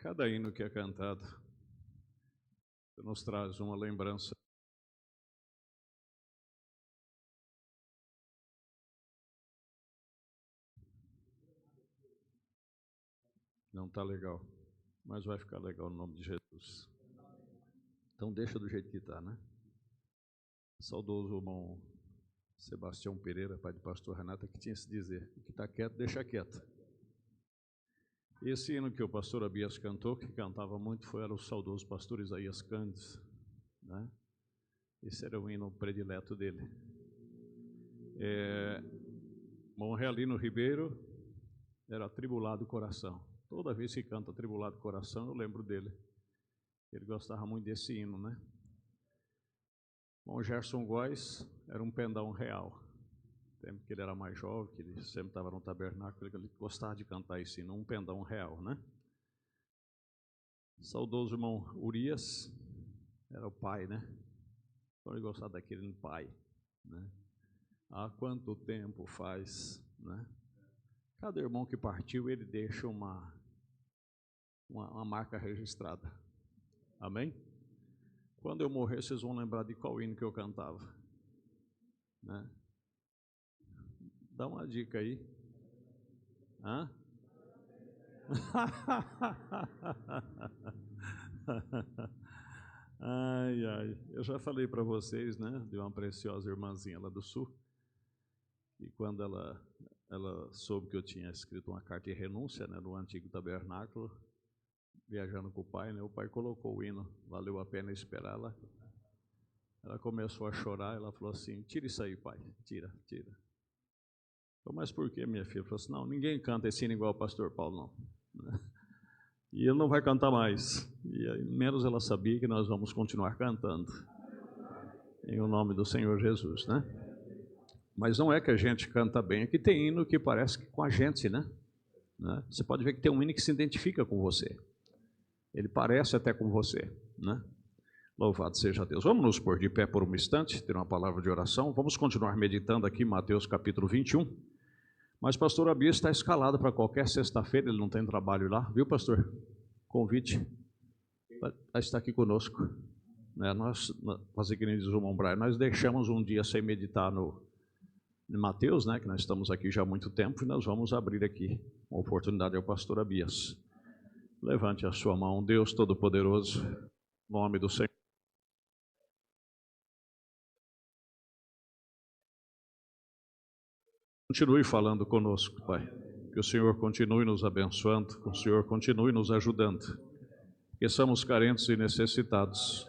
Cada hino que é cantado nos traz uma lembrança. Não está legal, mas vai ficar legal no nome de Jesus. Então deixa do jeito que está, né? Saudoso irmão Sebastião Pereira, pai do pastor Renata, que tinha esse dizer: o que está quieto, deixa quieto. Esse hino que o pastor Abias cantou, que cantava muito, era o saudoso pastor Isaías Cândido, né? Esse era o hino predileto dele. Bom, Realino Ribeiro era atribulado coração. Toda vez que canta atribulado coração, eu lembro dele. Ele gostava muito desse hino, né? Bom, Gerson Góes era um pendão real. Tempo que ele era mais jovem, que ele sempre estava no tabernáculo, ele gostava de cantar esse hino, um pendão real, né? Saudoso irmão Urias era o pai, né? Então ele gostava daquele pai, né? Há quanto tempo faz, né? Cada irmão que partiu, ele deixa uma marca registrada. Amém? Quando eu morrer, vocês vão lembrar de qual hino que eu cantava, né? Dá uma dica aí. Hã? Ai, ai. Eu já falei para vocês, né, de uma preciosa irmãzinha lá do sul, e quando ela soube que eu tinha escrito uma carta de renúncia, né, no antigo tabernáculo, viajando com o pai, né, o pai colocou o hino, valeu a pena esperar lá. Ela começou a chorar, ela falou assim: tira isso aí, pai, tira. Falei, mas por que, minha filha? Falou assim: não, ninguém canta esse hino igual o pastor Paulo, não. E ele não vai cantar mais. E aí, menos ela sabia que nós vamos continuar cantando, em o nome do Senhor Jesus, né? Mas não é que a gente canta bem, é que tem hino que parece que com a gente, né? Você pode ver que tem um hino que se identifica com você. Ele parece até com você, né? Louvado seja Deus. Vamos nos pôr de pé por um instante, ter uma palavra de oração. Vamos continuar meditando aqui em Mateus capítulo 21. Mas pastor Abias está escalado para qualquer sexta-feira, ele não tem trabalho lá, viu, pastor? Convite para estar aqui conosco. Nós, as igrejas do Irmão Brian, nós deixamos um dia sem meditar no Mateus, né, que nós estamos aqui já há muito tempo, e nós vamos abrir aqui uma oportunidade ao pastor Abias. Levante a sua mão. Deus Todo-Poderoso, em nome do Senhor. Continue falando conosco, Pai. Que o Senhor continue nos abençoando, que o Senhor continue nos ajudando. Que somos carentes e necessitados.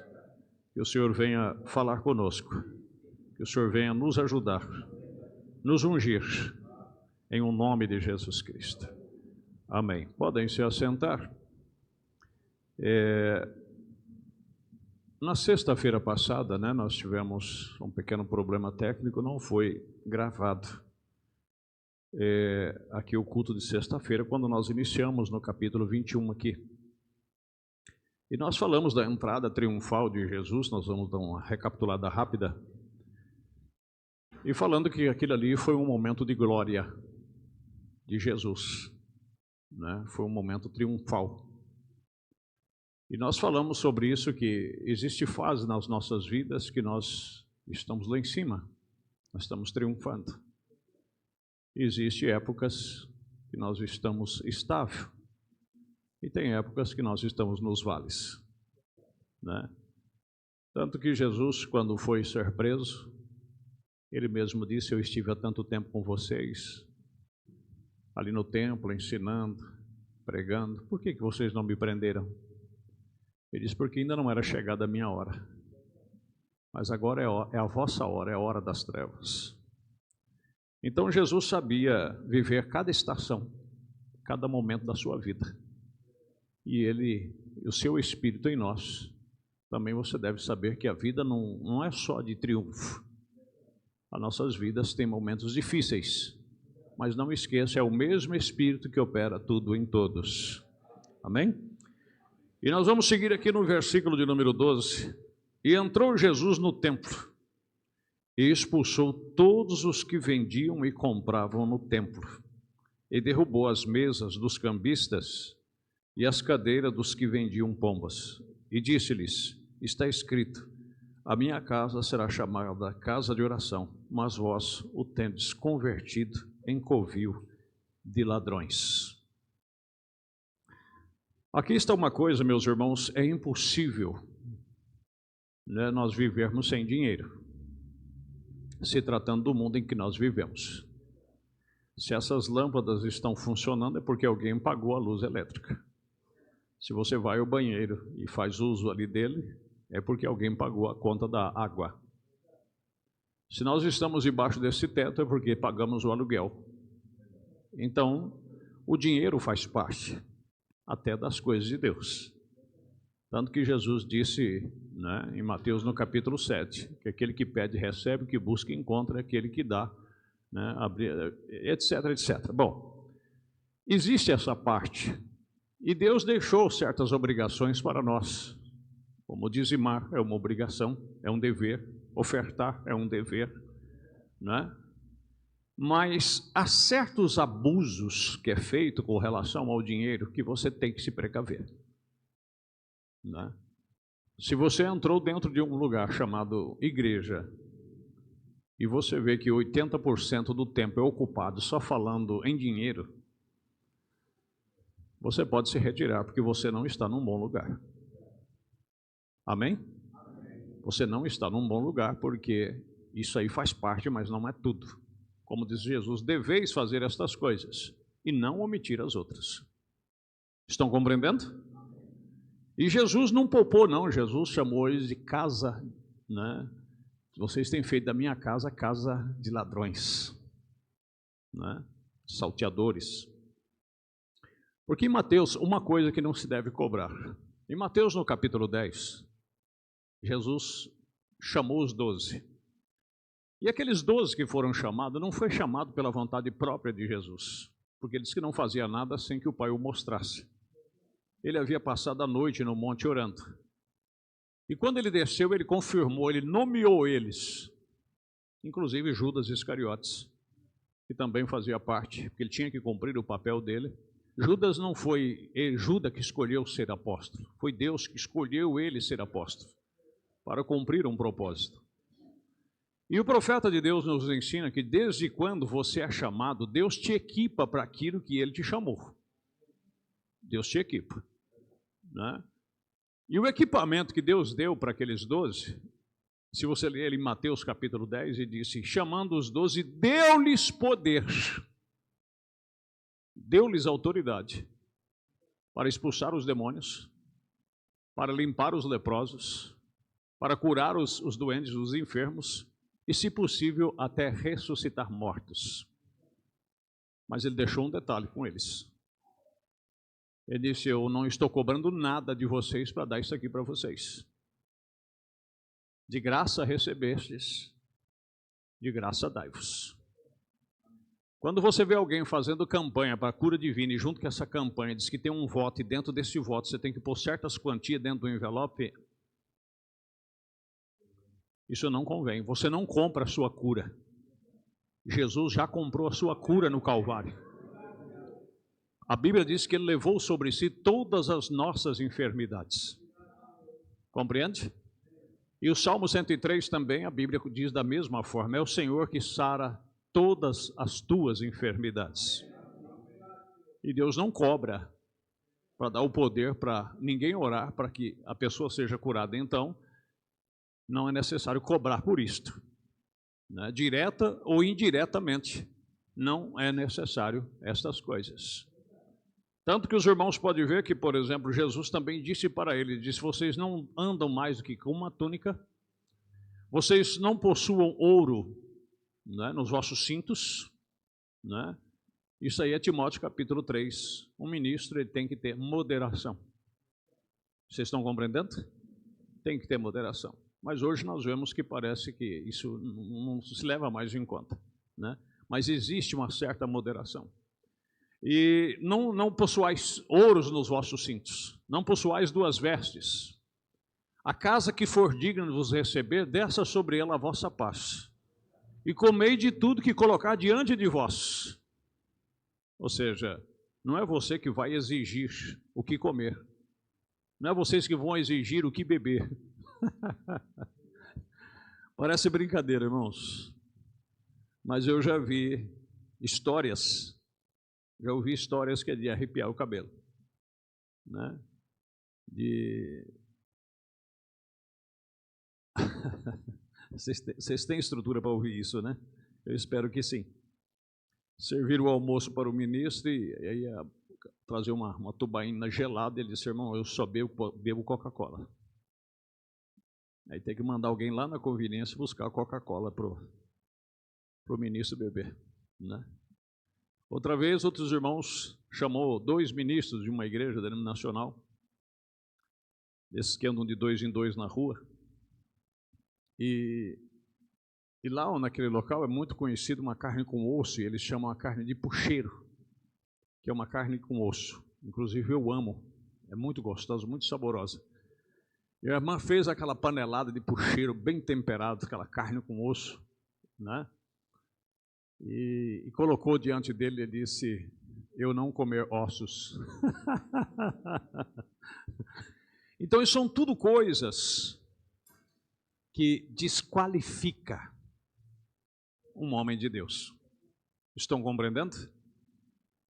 Que o Senhor venha falar conosco. Que o Senhor venha nos ajudar, nos ungir, em o nome de Jesus Cristo. Amém. Podem se assentar. Na sexta-feira passada, né, nós tivemos um pequeno problema técnico, não foi gravado aqui o culto de sexta-feira, quando nós iniciamos no capítulo 21 aqui. E nós falamos da entrada triunfal de Jesus, nós vamos dar uma recapitulada rápida. E falando que aquilo ali foi um momento de glória de Jesus, né? Foi um momento triunfal. E nós falamos sobre isso, que existe fase nas nossas vidas que nós estamos lá em cima, nós estamos triunfando. Existem épocas que nós estamos estável e tem épocas que nós estamos nos vales, né? Tanto que Jesus, quando foi ser preso, ele mesmo disse: eu estive há tanto tempo com vocês, ali no templo, ensinando, pregando, por que vocês não me prenderam? Ele disse: porque ainda não era chegada a minha hora, mas agora é a vossa hora, é a hora das trevas. Então Jesus sabia viver cada estação, cada momento da sua vida. E o seu Espírito em nós, também você deve saber que a vida não é só de triunfo. As nossas vidas têm momentos difíceis, mas não esqueça, é o mesmo Espírito que opera tudo em todos. Amém? E nós vamos seguir aqui no versículo de número 12. E entrou Jesus no templo e expulsou todos os que vendiam e compravam no templo, e derrubou as mesas dos cambistas e as cadeiras dos que vendiam pombas. E disse-lhes: está escrito, a minha casa será chamada casa de oração, mas vós o tendes convertido em covil de ladrões. Aqui está uma coisa, meus irmãos, é impossível, né, nós vivermos sem dinheiro, se tratando do mundo em que nós vivemos. Se essas lâmpadas estão funcionando é porque alguém pagou a luz elétrica. Se você vai ao banheiro e faz uso ali dele, é porque alguém pagou a conta da água. Se nós estamos debaixo desse teto, é porque pagamos o aluguel. Então, o dinheiro faz parte até das coisas de Deus. Tanto que Jesus disse, né, em Mateus no capítulo 7, que aquele que pede recebe, o que busca encontra, aquele que dá, né, etc, etc. Bom, existe essa parte. E Deus deixou certas obrigações para nós. Como dizimar é uma obrigação, é um dever. Ofertar é um dever, né? Mas há certos abusos que é feito com relação ao dinheiro que você tem que se precaver, né? Se você entrou dentro de um lugar chamado igreja e você vê que 80% do tempo é ocupado só falando em dinheiro, você pode se retirar, porque você não está num bom lugar. Amém? Você não está num bom lugar, porque isso aí faz parte, mas não é tudo. Como diz Jesus, deveis fazer estas coisas e não omitir as outras. Estão compreendendo? E Jesus não poupou, não. Jesus chamou eles de casa, né? Vocês têm feito da minha casa, casa de ladrões, né? Salteadores. Porque em Mateus, uma coisa que não se deve cobrar. Em Mateus, no capítulo 10, Jesus chamou os 12. E aqueles 12 que foram chamados, não foi chamado pela vontade própria de Jesus, porque ele disse que não fazia nada sem que o Pai o mostrasse. Ele havia passado a noite no monte orando. E quando ele desceu, ele confirmou, ele nomeou eles, inclusive Judas Iscariotes, que também fazia parte, porque ele tinha que cumprir o papel dele. Judas não foi Judas que escolheu ser apóstolo, foi Deus que escolheu ele ser apóstolo, para cumprir um propósito. E o profeta de Deus nos ensina que desde quando você é chamado, Deus te equipa para aquilo que Ele te chamou. Deus te equipa, né? E o equipamento que Deus deu para aqueles 12, se você ler ele em Mateus capítulo 10, ele disse, chamando os 12, deu-lhes poder, deu-lhes autoridade para expulsar os demônios, para limpar os leprosos, para curar os doentes, os enfermos, e, se possível, até ressuscitar mortos. Mas ele deixou um detalhe com eles. Ele disse, eu não estou cobrando nada de vocês para dar isso aqui para vocês. De graça recebestes, de graça dai-vos. Quando você vê alguém fazendo campanha para a cura divina e junto com essa campanha diz que tem um voto e dentro desse voto você tem que pôr certas quantias dentro do envelope, isso não convém. Você não compra a sua cura. Jesus já comprou a sua cura no Calvário. A Bíblia diz que Ele levou sobre si todas as nossas enfermidades. Compreende? E o Salmo 103 também, a Bíblia diz da mesma forma, é o Senhor que sara todas as tuas enfermidades. E Deus não cobra para dar o poder para ninguém orar para que a pessoa seja curada. Então, não é necessário cobrar por isto, né? Direta ou indiretamente, não é necessário estas coisas. Tanto que os irmãos podem ver que, por exemplo, Jesus também disse para ele, disse, vocês não andam mais do que com uma túnica, vocês não possuam ouro, né, nos vossos cintos, né? Isso aí é Timóteo capítulo 3. Um ministro ele tem que ter moderação. Vocês estão compreendendo? Tem que ter moderação. Mas hoje nós vemos que parece que isso não se leva mais em conta, né? Mas existe uma certa moderação. E não possuais ouros nos vossos cintos, não possuais duas vestes. A casa que for digna de vos receber, desça sobre ela a vossa paz. E comei de tudo que colocar diante de vós. Ou seja, Não é você que vai exigir o que comer. Não é vocês que vão exigir o que beber. Parece brincadeira, irmãos. Mas eu já vi histórias, já ouvi histórias que é de arrepiar o cabelo, né? Vocês têm estrutura para ouvir isso, né? Eu espero que sim. Serviram o almoço para o ministro e aí ia trazer uma tubaína gelada. Ele disse: irmão, eu só bebo Coca-Cola. Aí tem que mandar alguém lá na conveniência buscar Coca-Cola para o ministro beber, né? Outra vez, outros irmãos chamou 2 ministros de uma igreja denominacional, desses que andam de 2 em 2 na rua, e lá naquele local é muito conhecido uma carne com osso, e eles chamam a carne de pucheiro, que é uma carne com osso. Inclusive eu amo, é muito gostosa, muito saborosa. E a irmã fez aquela panelada de pucheiro bem temperado, aquela carne com osso, né? E colocou diante dele e disse: eu não comer ossos. Então, isso são tudo coisas que desqualificam um homem de Deus. Estão compreendendo?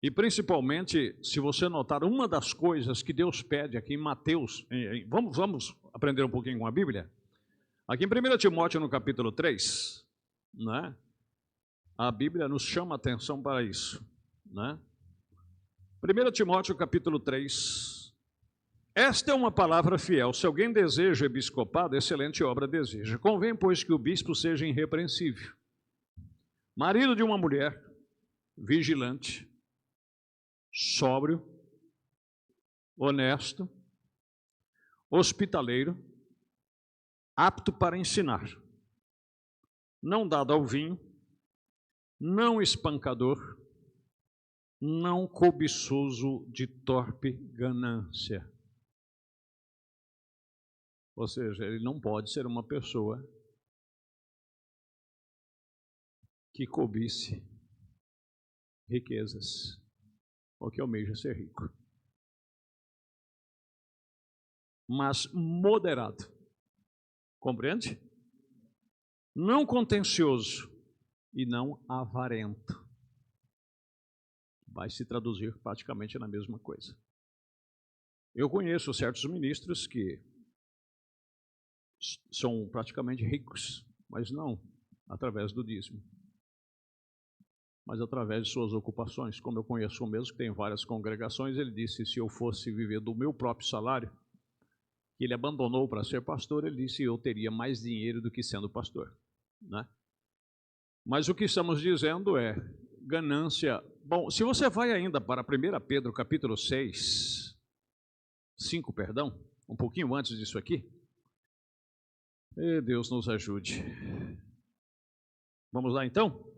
E principalmente, se você notar, uma das coisas que Deus pede aqui em Mateus, vamos aprender um pouquinho com a Bíblia? Aqui em 1 Timóteo, no capítulo 3, né? A Bíblia nos chama a atenção para isso, né? 1 Timóteo capítulo 3, esta é uma palavra fiel, se alguém deseja episcopado, excelente obra deseja. Convém, pois, que o bispo seja irrepreensível, marido de uma mulher, vigilante, sóbrio, honesto, hospitaleiro, apto para ensinar, não dado ao vinho, não espancador, não cobiçoso de torpe ganância. Ou seja, ele não pode ser uma pessoa que cobice riquezas ou que almeja ser rico. Mas moderado. Compreende? Não contencioso e não avarento. Vai se traduzir praticamente na mesma coisa. Eu conheço certos ministros que são praticamente ricos, mas não através do dízimo, mas através de suas ocupações. Como eu conheço um mesmo que tem várias congregações, ele disse: se eu fosse viver do meu próprio salário, que ele abandonou para ser pastor, ele disse: eu teria mais dinheiro do que sendo pastor, né? Mas o que estamos dizendo é ganância. Bom, se você vai ainda para 1 Pedro capítulo 5, um pouquinho antes disso aqui, e Deus nos ajude. Vamos lá então?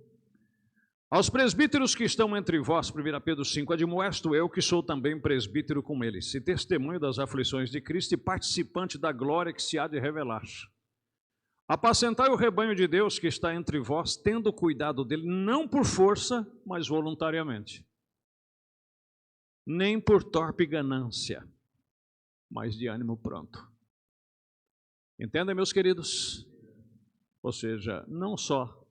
Aos presbíteros que estão entre vós, 1 Pedro 5, admoesto eu, que sou também presbítero com eles, e testemunho das aflições de Cristo e participante da glória que se há de revelar. Apacentai o rebanho de Deus que está entre vós, tendo cuidado dele, não por força, mas voluntariamente. Nem por torpe ganância, mas de ânimo pronto. Entendem, meus queridos? Ou seja, não só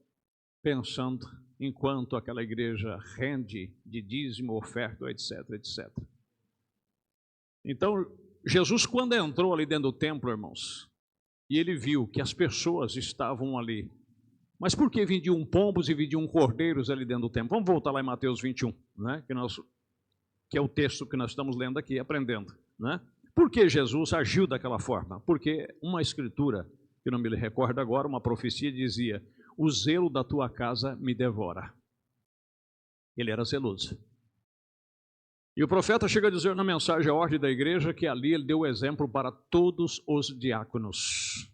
pensando enquanto aquela igreja rende de dízimo, oferta, etc, etc. Então, Jesus, quando entrou ali dentro do templo, irmãos, e ele viu que as pessoas estavam ali, mas por que vendiam pombos e vendiam cordeiros ali dentro do templo? Vamos voltar lá em Mateus 21, né? Que é o texto que nós estamos lendo aqui, aprendendo, né? Por que Jesus agiu daquela forma? Porque uma escritura, que não me recordo agora, uma profecia dizia: o zelo da tua casa me devora. Ele era zeloso. E o profeta chega a dizer na mensagem à ordem da igreja que ali ele deu o exemplo para todos os diáconos,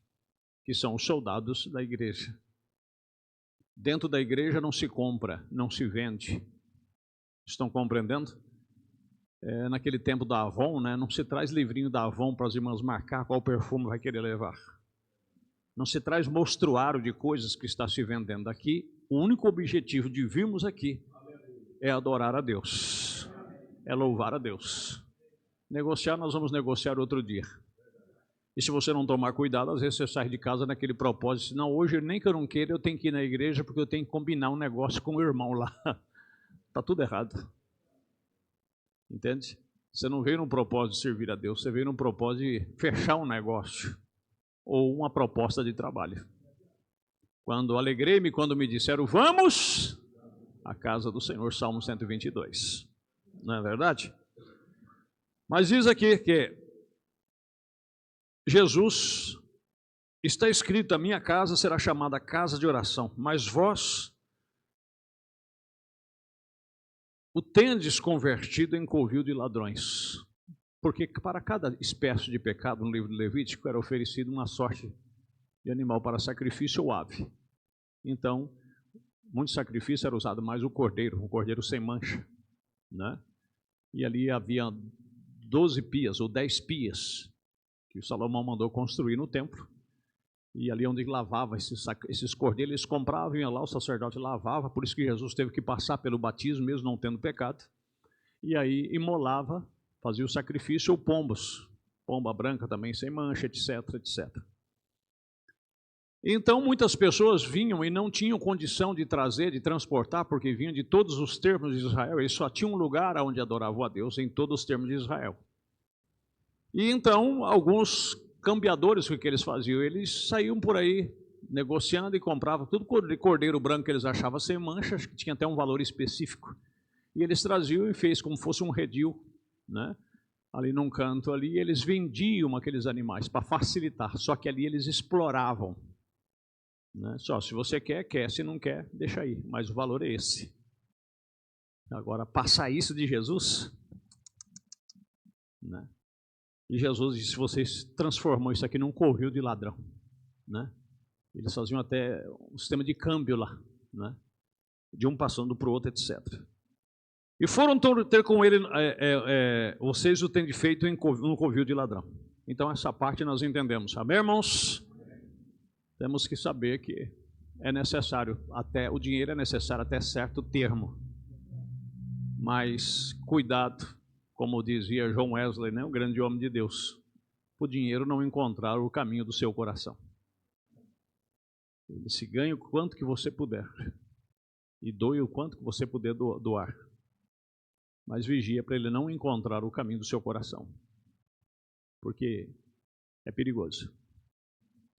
que são os soldados da igreja. Dentro da igreja não se compra, não se vende. Estão compreendendo? Naquele tempo da Avon, né, não se traz livrinho da Avon para as irmãs marcar qual perfume vai querer levar. Não se traz mostruário de coisas que está se vendendo aqui. O único objetivo de virmos aqui é adorar a Deus. é louvar a Deus. Negociar, nós vamos negociar outro dia. E se você não tomar cuidado, às vezes você sai de casa naquele propósito, não, hoje nem que eu não queira, eu tenho que ir na igreja porque eu tenho que combinar um negócio com o irmão lá. Está tudo errado. Entende? Você não veio num propósito de servir a Deus, você veio num propósito de fechar um negócio ou uma proposta de trabalho. Quando alegrei-me, quando me disseram, vamos à casa do Senhor, Salmo 122. Não é verdade? Mas diz aqui que Jesus, está escrito, a minha casa será chamada casa de oração, mas vós o tendes convertido em covil de ladrões. Porque para cada espécie de pecado, no livro de Levítico, era oferecido uma sorte de animal para sacrifício ou ave. Então, muito sacrifício era usado mais o cordeiro sem mancha, né? E ali havia 12 pias ou 10 pias que o Salomão mandou construir no templo. E ali onde lavava esses cordeiros, eles compravam, iam lá, o sacerdote lavava, por isso que Jesus teve que passar pelo batismo, mesmo não tendo pecado. E aí imolava, fazia o sacrifício, ou pombos, pomba branca também sem mancha, etc, etc. Então muitas pessoas vinham e não tinham condição de trazer, de transportar, porque vinham de todos os termos de Israel, eles só tinham um lugar onde adoravam a Deus, em todos os termos de Israel. E então, alguns cambiadores, o que eles faziam? Eles saíam por aí negociando e compravam tudo de cordeiro branco que eles achavam sem mancha, acho que tinha até um valor específico. E eles traziam e fez como fosse um redil, né? Ali num canto ali, eles vendiam aqueles animais para facilitar, só que ali eles exploravam, né? Só, se você quer, se não quer, deixa aí, mas o valor é esse. Agora, passar isso de Jesus, né? E Jesus disse, vocês transformam isso aqui num covil de ladrão, né? Eles faziam até um sistema de câmbio lá, né? De um passando para o outro, etc. E foram ter com ele, vocês o têm feito num covil de ladrão. Então essa parte nós entendemos. Amém, irmãos? Temos que saber que é necessário, até o dinheiro é necessário até certo termo. Mas cuidado, como dizia John Wesley, né, o grande homem de Deus, o dinheiro não encontrar o caminho do seu coração. Ele se ganha o quanto que você puder e doe o quanto que você puder doar. Mas vigia para ele não encontrar o caminho do seu coração, porque é perigoso.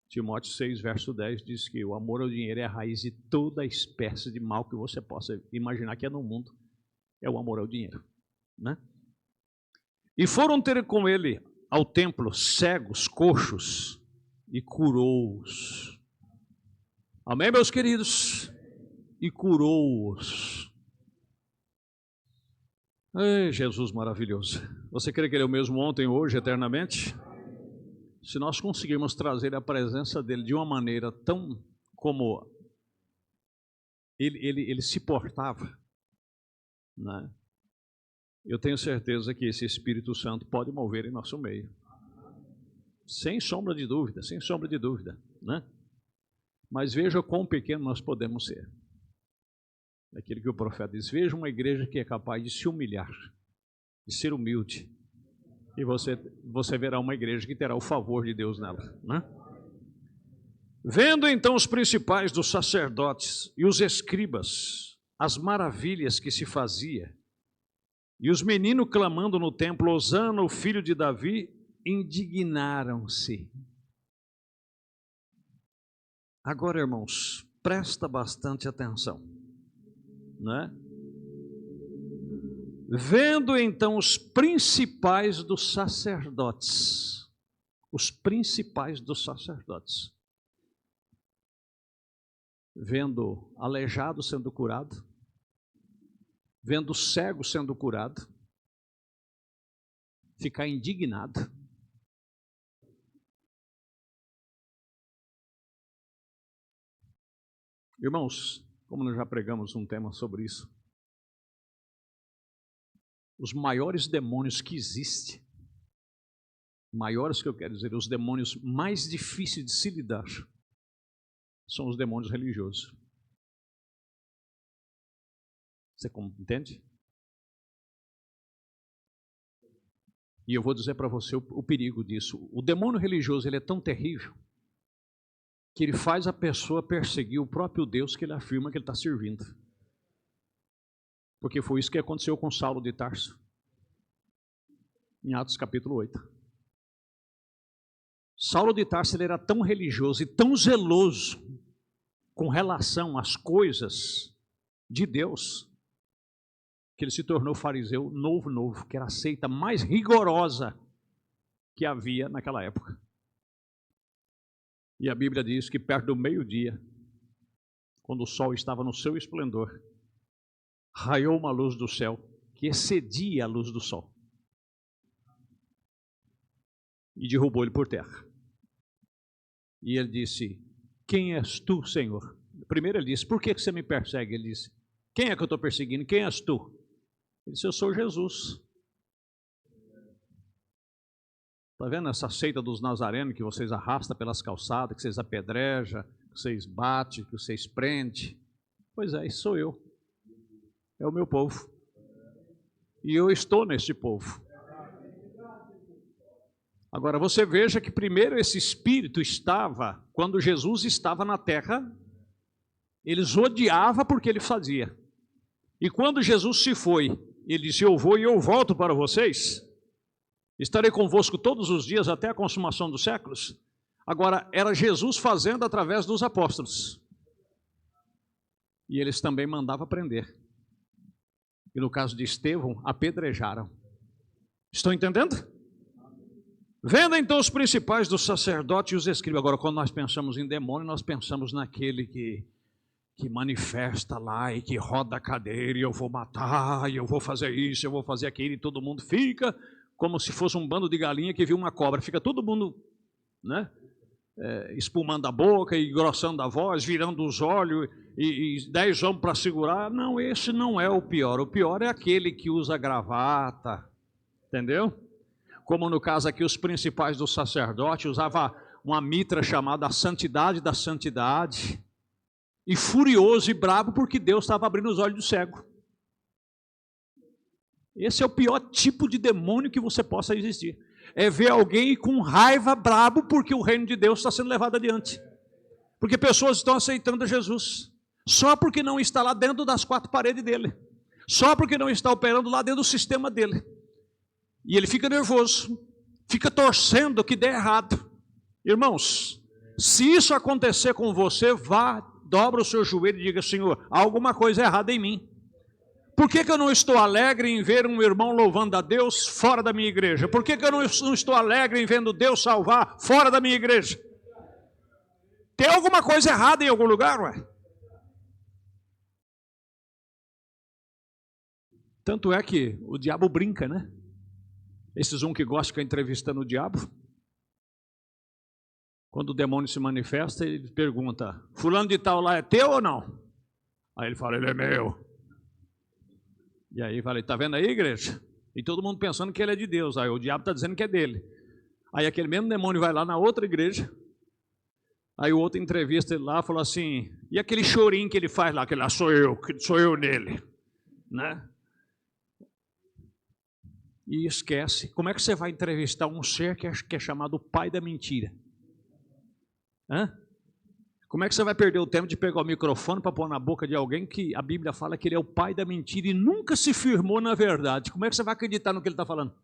Timóteo 6, verso 10 diz que o amor ao dinheiro é a raiz de toda espécie de mal que você possa imaginar que é no mundo, é o amor ao dinheiro, né? E foram ter com ele ao templo cegos, coxos, e curou-os. Amém, meus queridos? E curou-os. Ei, Jesus maravilhoso. Você crê que Ele é o mesmo ontem, hoje, eternamente? Se nós conseguirmos trazer a presença dEle de uma maneira tão como ele se portava, né? Eu tenho certeza que esse Espírito Santo pode mover em nosso meio. Sem sombra de dúvida, né? Mas veja quão pequeno nós podemos ser. Aquilo que o profeta diz, veja uma igreja que é capaz de se humilhar, de ser humilde, e você verá uma igreja que terá o favor de Deus nela, né? Vendo então os principais dos sacerdotes e os escribas, as maravilhas que se fazia, e os meninos clamando no templo, Hosana, o filho de Davi, indignaram-se. Agora, irmãos, presta bastante atenção, né? Vendo então os principais dos sacerdotes, vendo aleijado sendo curado, vendo cego sendo curado, ficar indignado. Irmãos, como nós já pregamos um tema sobre isso, os maiores demônios que existem, maiores que eu quero dizer, os demônios mais difíceis de se lidar, são os demônios religiosos. Você entende? E eu vou dizer para você o perigo disso. O demônio religioso, ele é tão terrível que ele faz a pessoa perseguir o próprio Deus que ele afirma que ele está servindo. Porque foi isso que aconteceu com Saulo de Tarso, em Atos capítulo 8. Saulo de Tarso, ele era tão religioso e tão zeloso com relação às coisas de Deus, que ele se tornou fariseu novo, que era a seita mais rigorosa que havia naquela época. E a Bíblia diz que perto do meio-dia, quando o sol estava no seu esplendor, raiou uma luz do céu que excedia a luz do sol e derrubou ele por terra. E ele disse: quem és tu, Senhor? Primeiro ele disse: por que você me persegue? Ele disse: quem é que eu estou perseguindo? Quem és tu? Ele disse: eu sou Jesus. Está vendo essa seita dos nazarenos que vocês arrastam pelas calçadas, que vocês apedrejam, que vocês batem, que vocês prendem? Pois é, isso sou eu. É o meu povo. E eu estou neste povo. Agora você veja que primeiro esse espírito estava, quando Jesus estava na terra, eles odiavam porque ele fazia. E quando Jesus se foi, ele disse: eu vou e eu volto para vocês. Estarei convosco todos os dias até a consumação dos séculos. Agora, era Jesus fazendo através dos apóstolos. E eles também mandavam prender. E no caso de Estevão, apedrejaram. Estão entendendo? Vendo então os principais dos sacerdotes e os escribas. Agora, quando nós pensamos em demônio, nós pensamos naquele que manifesta lá e que roda a cadeira, e eu vou matar, e eu vou fazer isso, eu vou fazer aquilo, e todo mundo fica como se fosse um bando de galinha que viu uma cobra. Fica todo mundo, né, espumando a boca, e engrossando a voz, virando os olhos, e 10 homens para segurar. Não, esse não é o pior. O pior é aquele que usa gravata, entendeu? Como no caso aqui, os principais do sacerdote usavam uma mitra chamada a Santidade da Santidade, e furioso e bravo porque Deus estava abrindo os olhos do cego. Esse é o pior tipo de demônio que você possa existir. É ver alguém com raiva, brabo, porque o reino de Deus está sendo levado adiante. Porque pessoas estão aceitando Jesus, só porque não está lá dentro das 4 paredes dele, só porque não está operando lá dentro do sistema dele. E ele fica nervoso, fica torcendo que dê errado. Irmãos, se isso acontecer com você, vá, dobra o seu joelho e diga: Senhor, há alguma coisa errada em mim. Por que eu não estou alegre em ver um irmão louvando a Deus fora da minha igreja? Por que eu não estou alegre em vendo Deus salvar fora da minha igreja? Tem alguma coisa errada em algum lugar, ué? Tanto é que o diabo brinca, né? Esses que gostam de ficar entrevistando o diabo. Quando o demônio se manifesta, ele pergunta: fulano de tal lá é teu ou não? Aí ele fala: ele é meu. E aí fala: está vendo aí, igreja? E todo mundo pensando que ele é de Deus. Aí o diabo está dizendo que é dele. Aí aquele mesmo demônio vai lá na outra igreja. Aí o outro entrevista ele lá e falou assim: e aquele chorinho que ele faz lá? Aquele lá: sou eu nele, né? E esquece. Como é que você vai entrevistar um ser que é chamado pai da mentira? Hã? Como é que você vai perder o tempo de pegar o microfone para pôr na boca de alguém que a Bíblia fala que ele é o pai da mentira e nunca se firmou na verdade? Como é que você vai acreditar no que ele está falando?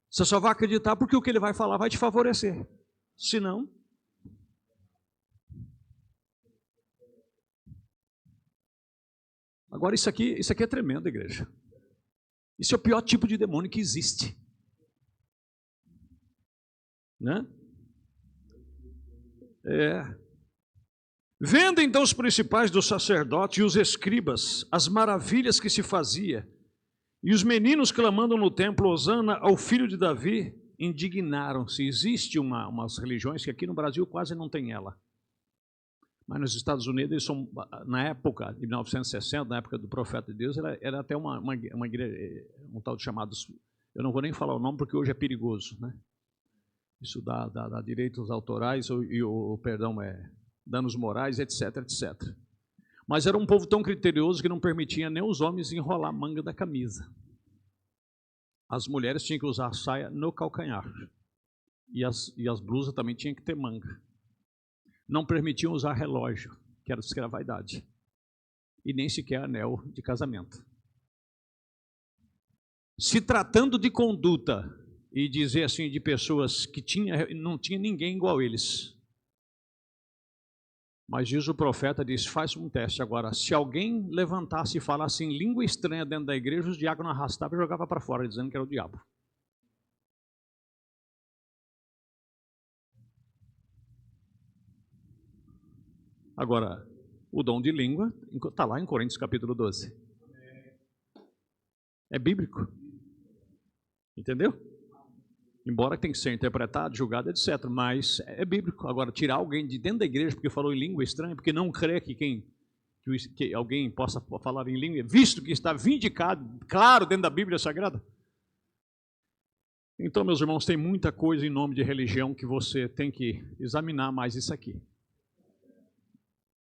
Você só vai acreditar porque o que ele vai falar vai te favorecer. Se não... Agora isso aqui é tremendo, igreja. Isso é o pior tipo de demônio que existe. Né? Vendo então os principais dos sacerdotes e os escribas as maravilhas que se fazia, e os meninos clamando no templo: Hosana ao filho de Davi, indignaram-se. Existe umas religiões que aqui no Brasil quase não tem ela, mas nos Estados Unidos eles são, na época de 1960, na época do profeta de Deus, era até uma igreja, um tal de chamados, eu não vou nem falar o nome porque hoje é perigoso, né? Isso dá direitos autorais e o perdão danos morais, etc, etc. Mas era um povo tão criterioso que não permitia nem os homens enrolar a manga da camisa. as mulheres tinham que usar a saia no calcanhar. E as blusas também tinham que ter manga. Não permitiam usar relógio, que era a vaidade. E nem sequer anel de casamento. Se tratando de conduta, e dizer assim de pessoas que não tinha ninguém igual a eles. Mas diz o profeta, diz, faz um teste agora. Se alguém levantasse e falasse em língua estranha dentro da igreja, os diáconos arrastavam e jogavam para fora, dizendo que era o diabo. Agora, o dom de língua está lá em Coríntios capítulo 12. É bíblico. Entendeu? Embora tenha que ser interpretado, julgado, etc. Mas é bíblico. Agora, tirar alguém de dentro da igreja porque falou em língua estranha, porque não crê que alguém possa falar em língua, visto que está vindicado, claro, dentro da Bíblia Sagrada. Então, meus irmãos, tem muita coisa em nome de religião que você tem que examinar mais isso aqui.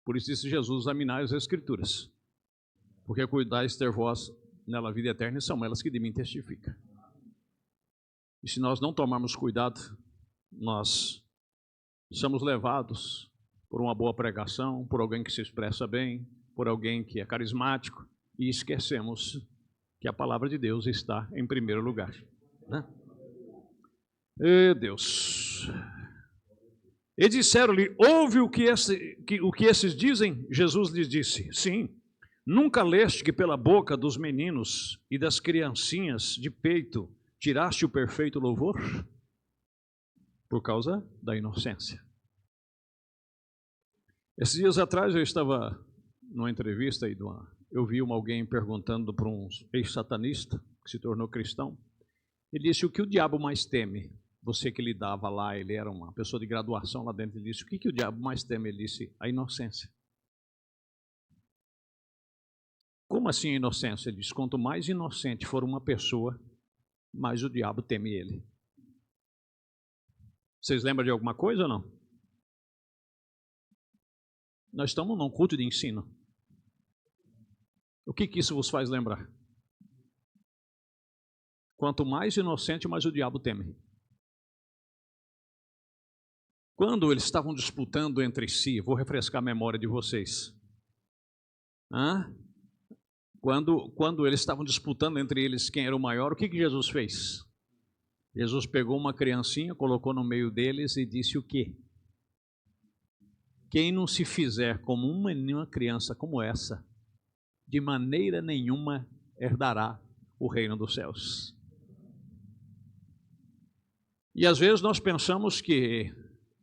Por isso disse Jesus, examinar as Escrituras. Porque cuidais ter vós nela a vida eterna, e são elas que de mim testificam. E se nós não tomarmos cuidado, nós somos levados por uma boa pregação, por alguém que se expressa bem, por alguém que é carismático, e esquecemos que a palavra de Deus está em primeiro lugar. Né? Deus. E disseram-lhe, ouve o que esses dizem? Jesus lhes disse, sim. Nunca leste que pela boca dos meninos e das criancinhas de peito tiraste o perfeito louvor? Por causa da inocência. Esses dias atrás eu estava numa entrevista, eu vi alguém perguntando para um ex-satanista que se tornou cristão. Ele disse, o que o diabo mais teme? Você que lidava lá, ele era uma pessoa de graduação lá dentro, ele disse, o que o diabo mais teme? Ele disse, a inocência. Como assim a inocência? Ele disse, quanto mais inocente for uma pessoa, mais o diabo teme ele. Vocês lembram de alguma coisa ou não? Nós estamos num culto de ensino. O que isso vos faz lembrar? Quanto mais inocente, mais o diabo teme. Quando eles estavam disputando entre si, vou refrescar a memória de vocês. Quando eles estavam disputando entre eles quem era o maior, o que Jesus fez? Jesus pegou uma criancinha, colocou no meio deles e disse o quê? Quem não se fizer como uma criança como essa, de maneira nenhuma herdará o reino dos céus. E às vezes nós pensamos que,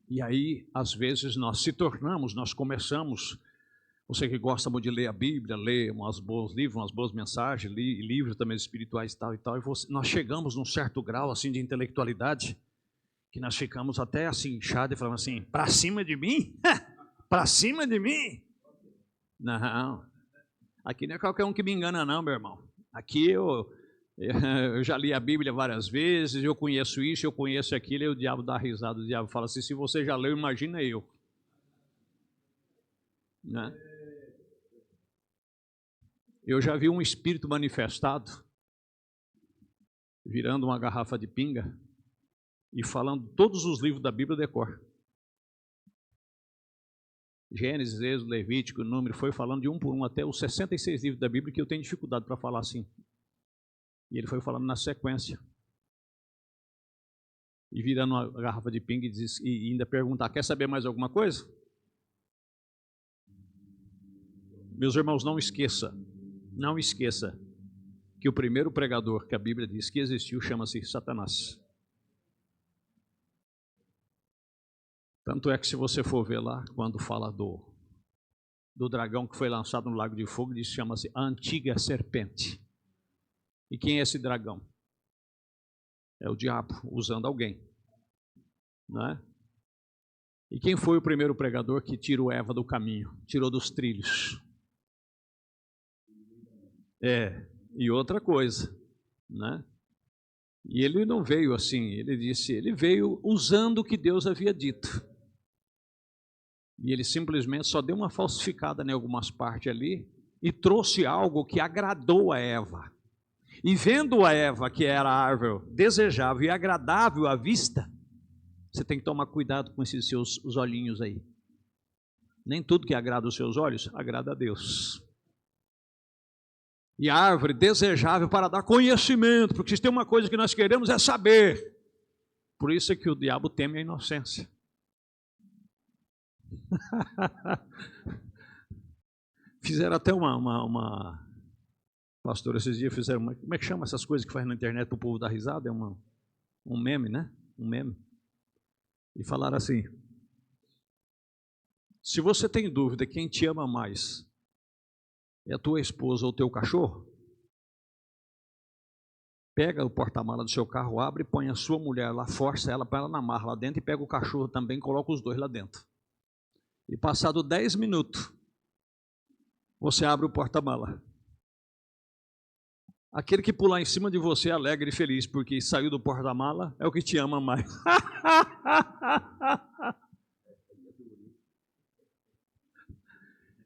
e aí às vezes nós começamos, você que gosta muito de ler a Bíblia, ler uns bons livros, umas boas mensagens, livros também espirituais e tal, nós chegamos num certo grau assim de intelectualidade, que nós ficamos até assim inchados e falamos assim, para cima de mim? Para cima de mim? Não, aqui não é qualquer um que me engana não, meu irmão. Aqui eu já li a Bíblia várias vezes, eu conheço isso, eu conheço aquilo, e o diabo dá risada, o diabo fala assim, se você já leu, imagina eu. Né? Eu já vi um espírito manifestado, virando uma garrafa de pinga, e falando todos os livros da Bíblia de cor. Gênesis, Êxodo, Levítico, Número, foi falando de um por um, até os 66 livros da Bíblia, que eu tenho dificuldade para falar assim. E ele foi falando na sequência. E virando uma garrafa de pinga e ainda perguntar, quer saber mais alguma coisa? Meus irmãos, não esqueça que o primeiro pregador que a Bíblia diz que existiu chama-se Satanás. Tanto é que se você for ver lá, quando fala do dragão que foi lançado no lago de fogo, diz chama-se a antiga serpente. E quem é esse dragão? É o diabo usando alguém, não é? E quem foi o primeiro pregador que tirou Eva do caminho, tirou dos trilhos? E outra coisa, né? E ele não veio assim, ele veio usando o que Deus havia dito. E ele simplesmente só deu uma falsificada em algumas partes ali e trouxe algo que agradou a Eva. E vendo a Eva, que era a árvore desejável e agradável à vista, você tem que tomar cuidado com esses seus os olhinhos aí. Nem tudo que agrada os seus olhos, agrada a Deus. E a árvore desejável para dar conhecimento, porque se tem uma coisa que nós queremos é saber. Por isso é que o diabo teme a inocência. Fizeram até pastor, esses dias fizeram como é que chama essas coisas que faz na internet para o povo dar risada? É um meme, né? Um meme. E falaram assim: se você tem dúvida quem te ama mais, é a tua esposa ou o teu cachorro, pega o porta-mala do seu carro, abre, põe a sua mulher lá, força ela para ela na marra lá dentro e pega o cachorro também, coloca os dois lá dentro. E passado 10 minutos, você abre o porta-mala. Aquele que pular em cima de você alegre e feliz porque saiu do porta-mala é o que te ama mais.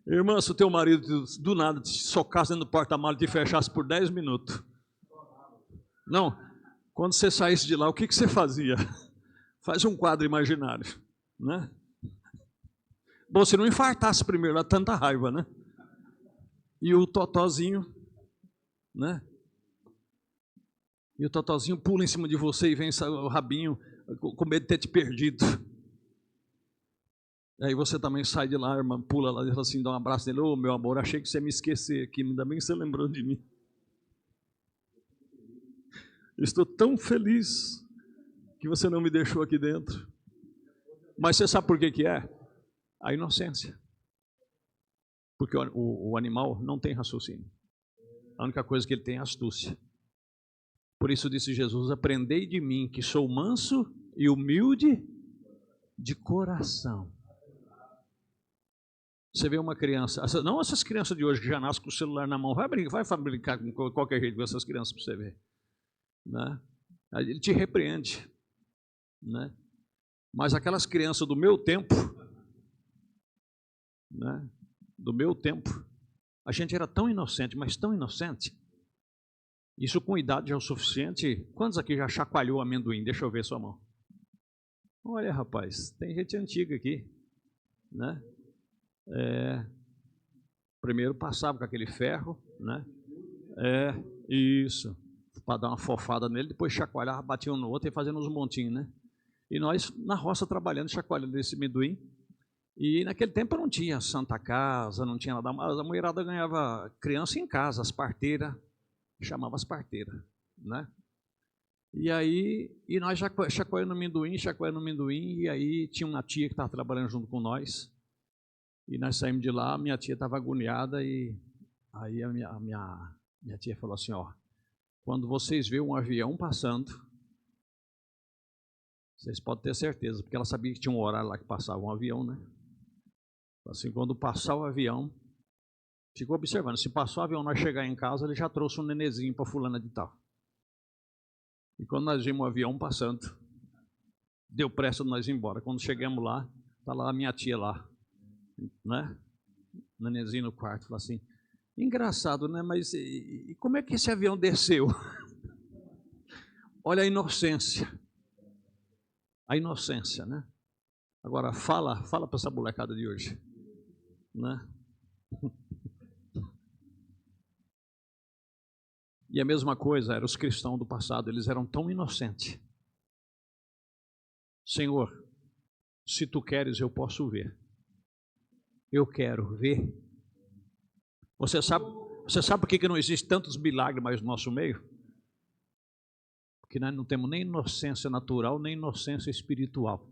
Irmã, se o teu marido do nada te socasse dentro do porta-mala e te fechasse por 10 minutos. Não, quando você saísse de lá, o que você fazia? Faz um quadro imaginário, né? Bom, se não infartasse primeiro, lá tanta raiva, né? E o totozinho, né? E o totozinho pula em cima de você e vem o rabinho com medo de ter te perdido. Aí você também sai de lá, irmã, pula lá e fala assim, dá um abraço nele. Ô, meu amor, achei que você ia me esquecer aqui, ainda bem que você lembrou de mim. Estou tão feliz que você não me deixou aqui dentro. Mas você sabe por que é? A inocência. Porque o animal não tem raciocínio. A única coisa que ele tem é astúcia. Por isso disse Jesus, aprendei de mim que sou manso e humilde de coração. Você vê uma criança, não essas crianças de hoje que já nascem com o celular na mão, vai brincar com qualquer jeito com essas crianças para você ver. Né? Ele te repreende. Né? Mas aquelas crianças do meu tempo, né? Do meu tempo, a gente era tão inocente, mas tão inocente. Isso com idade já é o suficiente. Quantos aqui já chacoalhou amendoim? Deixa eu ver sua mão. Olha, rapaz, tem gente antiga aqui, né? Primeiro passava com aquele ferro, né? Isso, para dar uma fofada nele, depois chacoalhava, batia um no outro e fazendo uns montinhos, né? E nós na roça trabalhando, chacoalhando esse amendoim. E naquele tempo não tinha Santa Casa, não tinha nada, mas a mulherada ganhava criança em casa, as parteiras, chamava as parteiras, né? E aí, nós chacoalhando amendoim, e aí tinha uma tia que estava trabalhando junto com nós, e nós saímos de lá, minha tia estava agoniada, e aí a minha tia falou assim, ó, quando vocês verem um avião passando, vocês podem ter certeza, porque ela sabia que tinha um horário lá que passava um avião, né? Assim, quando passar o avião, ficou observando, se passou o avião, nós chegar em casa, ele já trouxe um nenezinho para fulana de tal. E quando nós vimos o avião passando, deu pressa de nós ir embora. Quando chegamos lá, está lá a minha tia lá, né? Nenezinho no quarto, falou assim, engraçado, né? Mas e como é que esse avião desceu? Olha a inocência. A inocência, né? Agora, fala para essa molecada de hoje, né? E a mesma coisa eram os cristãos do passado, eles eram tão inocentes. Senhor, se tu queres, eu posso ver. Eu quero ver. Você sabe por que não existe tantos milagres mais no nosso meio? Porque nós não temos nem inocência natural, nem inocência espiritual.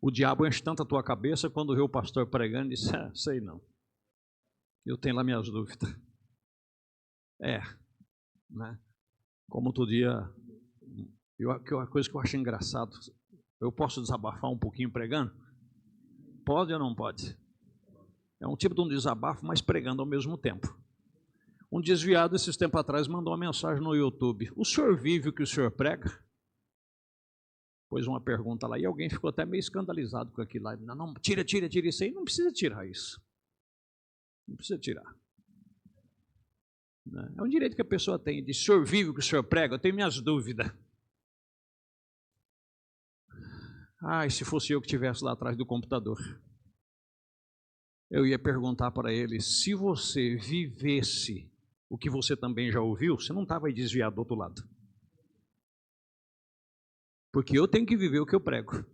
O diabo enche tanto a tua cabeça, quando vê o pastor pregando, diz, sei não. Eu tenho lá minhas dúvidas. Né? Como outro dia, a coisa que eu acho engraçado, eu posso desabafar um pouquinho pregando? Pode ou não pode? É um tipo de um desabafo, mas pregando ao mesmo tempo. Um desviado, esses tempos atrás, mandou uma mensagem no YouTube. O senhor vive o que o senhor prega? Pôs uma pergunta lá, e alguém ficou até meio escandalizado com aquilo lá. Não, tira isso aí, não precisa tirar isso. Não precisa tirar. É um direito que a pessoa tem. Diz, o senhor vive o que o senhor prega? Eu tenho minhas dúvidas. Ai, se fosse eu que estivesse lá atrás do computador, eu ia perguntar para ele, se você vivesse o que você também já ouviu, você não estava aí desviado do outro lado. Porque eu tenho que viver o que eu prego.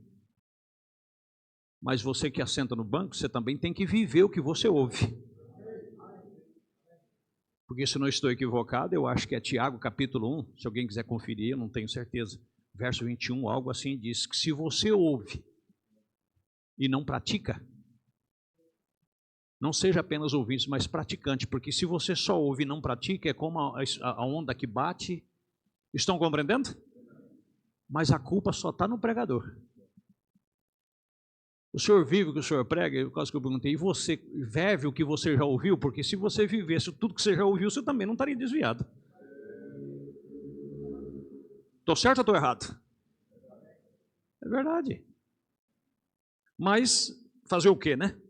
Mas você que assenta no banco, você também tem que viver o que você ouve. Porque se não estou equivocado, eu acho que é Tiago capítulo 1, se alguém quiser conferir, eu não tenho certeza. Verso 21, algo assim, diz que se você ouve e não pratica, não seja apenas ouvinte, mas praticante, porque se você só ouve e não pratica, é como a onda que bate. Estão compreendendo? Mas a culpa só está no pregador. O senhor vive o que o senhor prega? Quase que eu perguntei, e você vive o que você já ouviu? Porque se você vivesse tudo que você já ouviu, você também não estaria desviado. Estou certo ou estou errado? É verdade. Mas fazer o quê, né?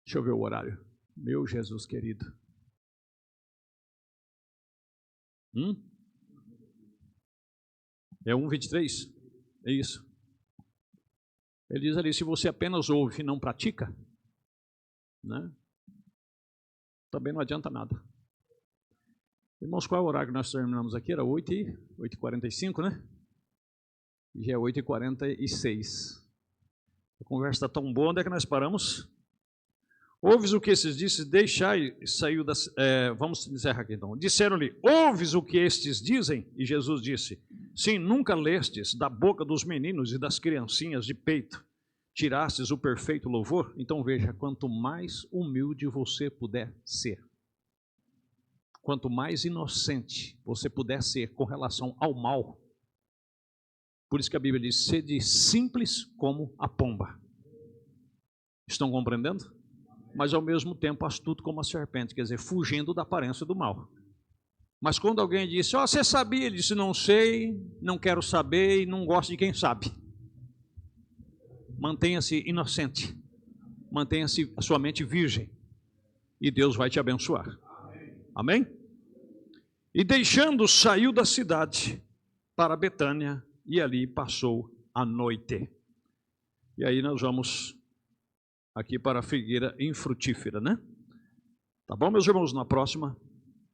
Deixa eu ver o horário. Meu Jesus querido. É 1:23? É isso. Ele diz ali, se você apenas ouve e não pratica, né, também não adianta nada. Irmãos, qual é o horário que nós terminamos aqui? Era 8h45, né? E já é 8h46. A conversa está tão boa, onde é que nós paramos? Ouves o que estes disse, deixai, saiu da... vamos encerrar aqui então. Disseram-lhe, ouves o que estes dizem? E Jesus disse, sim, nunca lestes da boca dos meninos e das criancinhas de peito, tirastes o perfeito louvor? Então veja, quanto mais humilde você puder ser, quanto mais inocente você puder ser com relação ao mal, por isso que a Bíblia diz, sede simples como a pomba. Estão compreendendo? Mas ao mesmo tempo astuto como a serpente, quer dizer, fugindo da aparência do mal. Mas quando alguém disse, você sabia? Ele disse, não sei, não quero saber e não gosto de quem sabe. Mantenha-se inocente, mantenha-se a sua mente virgem e Deus vai te abençoar. Amém? E deixando, saiu da cidade para Betânia e ali passou a noite. E aí nós vamos aqui para a figueira infrutífera, né? Tá bom, meus irmãos? Na próxima,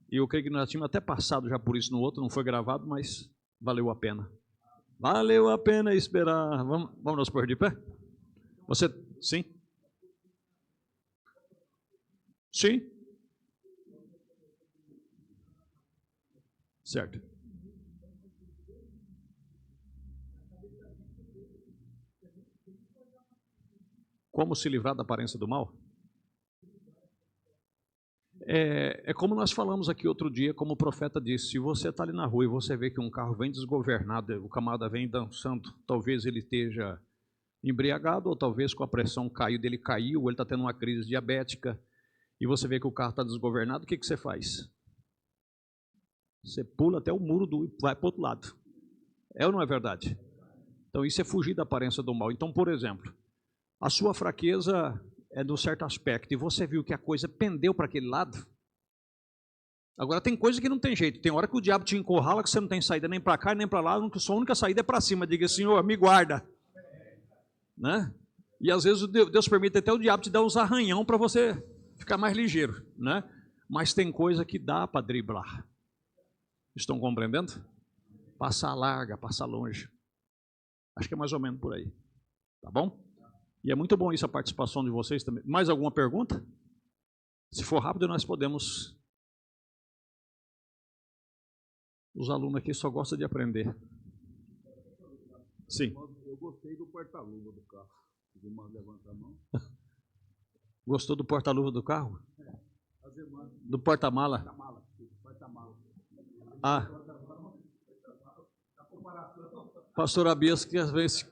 e eu creio que nós tínhamos até passado já por isso no outro, não foi gravado, mas valeu a pena. Valeu a pena esperar. Vamos nos pôr de pé? Você, sim? Sim? Certo. Como se livrar da aparência do mal? É como nós falamos aqui outro dia, como o profeta disse, se você está ali na rua e você vê que um carro vem desgovernado, o camarada vem dançando, talvez ele esteja embriagado, ou talvez com a pressão dele caiu, ou ele está tendo uma crise diabética, e você vê que o carro está desgovernado, o que você faz? Você pula até o muro e vai para o outro lado. É ou não é verdade? Então isso é fugir da aparência do mal. Então, por exemplo, a sua fraqueza é de um certo aspecto, e você viu que a coisa pendeu para aquele lado. Agora tem coisa que não tem jeito, tem hora que o diabo te encurrala, que você não tem saída nem para cá nem para lá, a sua única saída é para cima, diga, Senhor, me guarda. Né? E às vezes Deus permite até o diabo te dar uns arranhão para você ficar mais ligeiro, né? Mas tem coisa que dá para driblar. Estão compreendendo? Passar larga, passar longe. Acho que é mais ou menos por aí. Tá bom? E é muito bom isso, a participação de vocês também. Mais alguma pergunta? Se for rápido, nós podemos. Os alunos aqui só gostam de aprender. Sim. Eu gostei do porta-luva do carro. Levanta a mão. Gostou do porta-luva do carro? As irmãs. Do porta-mala? Porta-mala. Ah. Pastor Abias, que às vezes,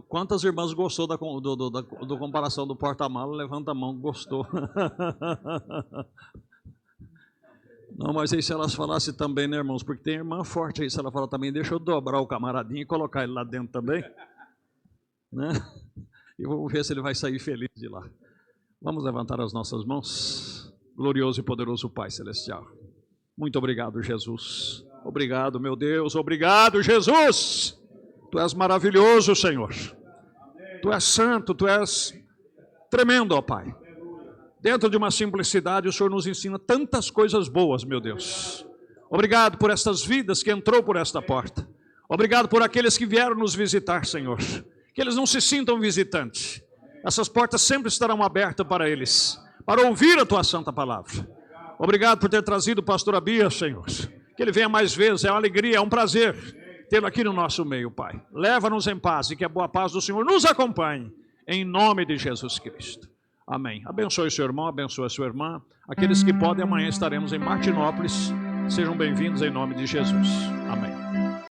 quantas irmãs gostou do comparação do porta-mala? Levanta a mão, gostou. Não, mas aí se elas falassem também, né, irmãos? Porque tem irmã forte aí, se ela falar também, deixa eu dobrar o camaradinho e colocar ele lá dentro também. Né? E vamos ver se ele vai sair feliz de lá. Vamos levantar as nossas mãos. Glorioso e poderoso Pai Celestial. Muito obrigado, Jesus. Obrigado, meu Deus. Obrigado, Jesus. Tu és maravilhoso, Senhor. Tu és santo, Tu és tremendo, ó Pai. Dentro de uma simplicidade, o Senhor nos ensina tantas coisas boas, meu Deus. Obrigado por estas vidas que entrou por esta porta. Obrigado por aqueles que vieram nos visitar, Senhor. Que eles não se sintam visitantes. Essas portas sempre estarão abertas para eles, para ouvir a Tua santa palavra. Obrigado por ter trazido o pastor Abias, Senhor. Que ele venha mais vezes, é uma alegria, é um prazer tê-lo aqui no nosso meio, Pai. Leva-nos em paz e que a boa paz do Senhor nos acompanhe, em nome de Jesus Cristo. Amém. Abençoe o seu irmão, abençoe a sua irmã. Aqueles que podem, amanhã estaremos em Martinópolis. Sejam bem-vindos em nome de Jesus.